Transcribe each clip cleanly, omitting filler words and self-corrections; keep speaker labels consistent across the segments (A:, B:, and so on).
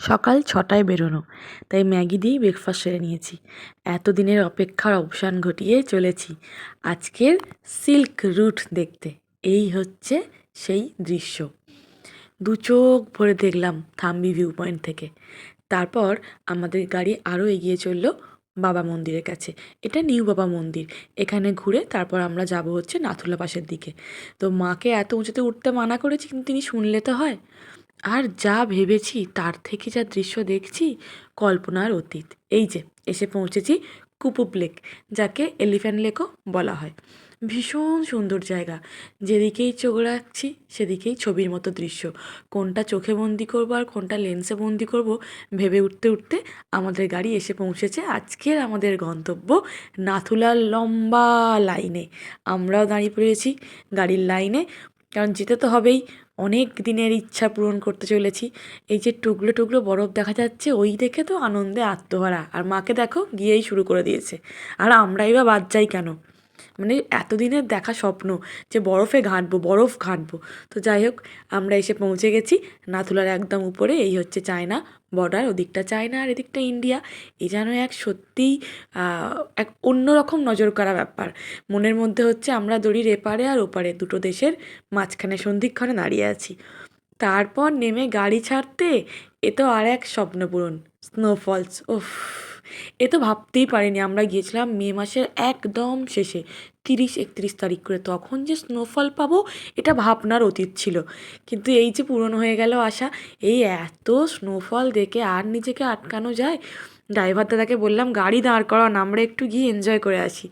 A: সকাল ৬টায় বেরোনো, তাই ম্যাগি দিয়েই ব্রেকফাস্ট সেরে নিয়েছি। এতদিনের অপেক্ষার অবসান ঘটিয়ে চলেছি আজকের সিল্ক রুট দেখতে। এই হচ্ছে সেই দৃশ্য, দু চোখ ভরে দেখলাম থাম্বি ভিউ পয়েন্ট থেকে। তারপর আমাদের গাড়ি আরও এগিয়ে চললো বাবা মন্দিরের কাছে। এটা নিউ বাবা মন্দির। এখানে ঘুরে তারপর আমরা যাব হচ্ছে নাথুলা পাসের দিকে। তো মাকে এত উঁচুতে উঠতে মানা করেছি, কিন্তু তিনি শুনলে তো হয়। আর যা ভেবেছি তার থেকে যা দৃশ্য দেখছি, কল্পনার অতীত। এই যে এসে পৌঁছেছি কুপুপ লেক, যাকে এলিফ্যান্ট লেকও বলা হয়। ভীষণ সুন্দর জায়গা, যেদিকেই চোখ রাখছি সেদিকেই ছবির মতো দৃশ্য। কোনটা চোখে বন্দি করবো আর কোনটা লেন্সে বন্দি করব ভেবে উঠতে উঠতে আমাদের গাড়ি এসে পৌঁছেছে আজকের আমাদের গন্তব্য নাথুলার লম্বা লাইনে। আমরাও দাঁড়িয়ে পড়েছি গাড়ির লাইনে, কারণ যেতে তো হবেই। অনেক দিনের ইচ্ছা পূরণ করতে চলেছি। এই যে টুকরো টুকরো বরফ দেখা যাচ্ছে, ওই দেখে তো আনন্দে আত্মহারা। আর মাকে দেখো গিয়েই শুরু করে দিয়েছে। আর আমরাই বা বাদ যাই কেন? মানে এতদিনের দেখা স্বপ্ন যে বরফে ঘাঁটবো, বরফ ঘাঁটবো। তো যাই হোক, আমরা এসে পৌঁছে গেছি নাথুলার একদম উপরে। এই হচ্ছে চায়না বর্ডার, ওদিকটা চায়না আর এদিকটা ইন্ডিয়া। এই যেন এক সত্যিই এক অন্যরকম নজর কাড়া ব্যাপার। মনের মধ্যে হচ্ছে আমরা দড়ির এপারে আর ওপারে দুটো দেশের মাঝখানে সন্ধিক্ষণে দাঁড়িয়ে আছি। তারপর নেমে গাড়ি ছাড়তে এ তো আর এক স্বপ্নপূরণ, স্নোফলস। ওফ, এ তো ভাবতেই পারিনি। আমরা গিয়েছিলাম মে মাসের একদম শেষে, 30-31 তারিখ করে। তখন যে স্নোফল পাবো এটা ভাবনার অতীত ছিল, কিন্তু এই যে পূরণ হয়ে গেল আশা। এই এত স্নোফল দেখে আর নিজেকে আটকানো যায়? ড্রাইভার দাদাকে বললাম গাড়ি দাঁড় করান, আমরা একটু গিয়ে এনজয় করে আসি।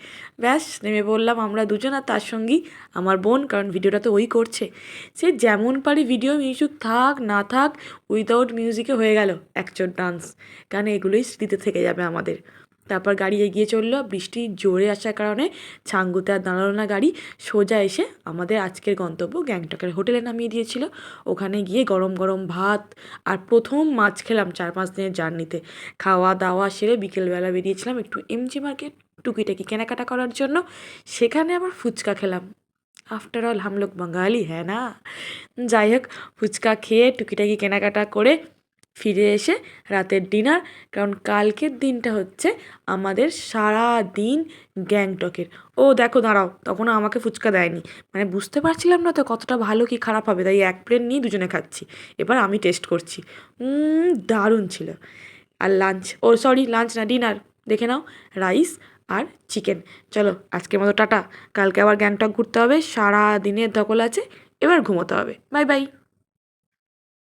A: ব্যাস নেমে বললাম আমরা দুজন, আর তার সঙ্গী আমার বোন, কারণ ভিডিওটা তো ওই করছে। সে যেমন পারি ভিডিও মিউজিক থাক না থাক, উইদাউট মিউজিকে হয়ে গেল একচোট ডান্স, কারণ এগুলোই স্মৃতিতে থেকে যাবে আমাদের। তারপর গাড়ি এগিয়ে চললো। বৃষ্টি জোরে আসার কারণে ছাঙ্গুতে আর দাঁড়ালো না গাড়ি, সোজা এসে আমাদের আজকের গন্তব্য গ্যাংটকের হোটেলে নামিয়ে দিয়েছিল। ওখানে গিয়ে গরম গরম ভাত আর প্রথম মাছ খেলাম 4-5 দিনের জার্নিতে। খাওয়া দাওয়া সেরে বিকেলবেলা বেরিয়েছিলাম একটু এমজি মার্কেট টুকিটাকি কেনাকাটা করার জন্য। সেখানে আবার ফুচকা খেলাম। আফটার অল হাম লোগ বাঙালি হ্যাঁ না? যাই হোক, ফুচকা খেয়ে টুকিটাকি কেনাকাটা করে ফিরে এসে রাতের ডিনার, কারণ কালকের দিনটা হচ্ছে আমাদের সারা দিন গ্যাংটকের। ও দেখো দাঁড়াও, তখনও আমাকে ফুচকা দেয়নি। মানে বুঝতে পারছিলাম না তো কতটা ভালো কি খারাপ হবে, তাই এক প্লেট নিয়ে দুজনে খাচ্ছি। এবার আমি টেস্ট করছি। দারুণ ছিল। আর লাঞ্চ, ও সরি লাঞ্চ না, ডিনার দেখে নাও, রাইস আর চিকেন। চলো আজকের মতো টাটা। কালকে আবার গ্যাংটক ঘুরতে হবে, সারা দিনের ধকল আছে, এবার ঘুমোতে হবে। Bye bye.